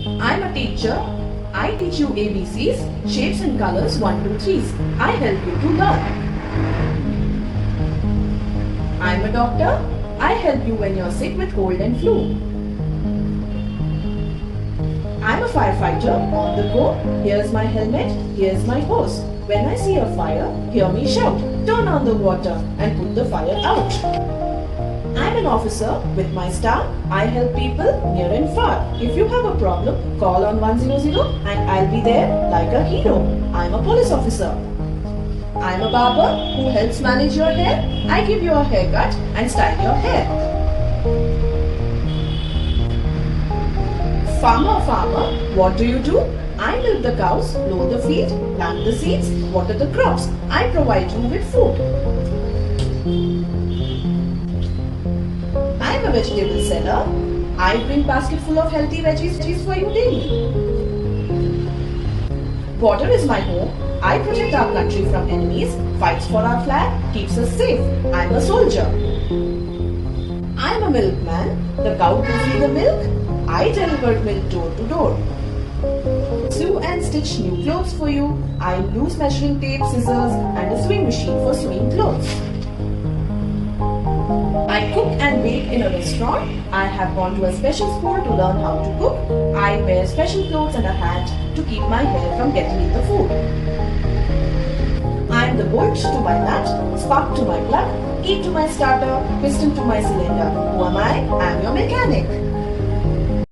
I'm a teacher. I teach you ABCs, shapes and colors 1, 2, 3s. I help you to learn. I'm a doctor. I help you when you're sick with cold and flu. I'm a firefighter on the go. Here's my helmet, here's my hose. When I see a fire, hear me shout. Turn on the water and put the fire out. I'm an officer with my star. I help people near and far. If you have a problem, call on 100 and I'll be there like a hero. I'm a police officer. I'm a barber who helps manage your hair. I give you a haircut and style your hair. Farmer, what do? I milk the cows, blow the feed, plant the seeds, water the crops. I provide you with food. I'm a vegetable seller. I bring basket full of healthy veggies for you daily. Border is my home. I protect our country from enemies, fights for our flag, keeps us safe. I'm a soldier. I'm a milkman. The cow gives me the milk. I deliver milk door to door. Sew and stitch new clothes for you. I use measuring tape, scissors and a sewing machine for sewing clothes. I cook and bake in a restaurant. I have gone to a special school to learn how to cook. I wear special clothes and a hat to keep my hair from getting in the food. I am the bolt to my nut, spark to my plug, key to my starter, piston to my cylinder. Who am I? I am your mechanic.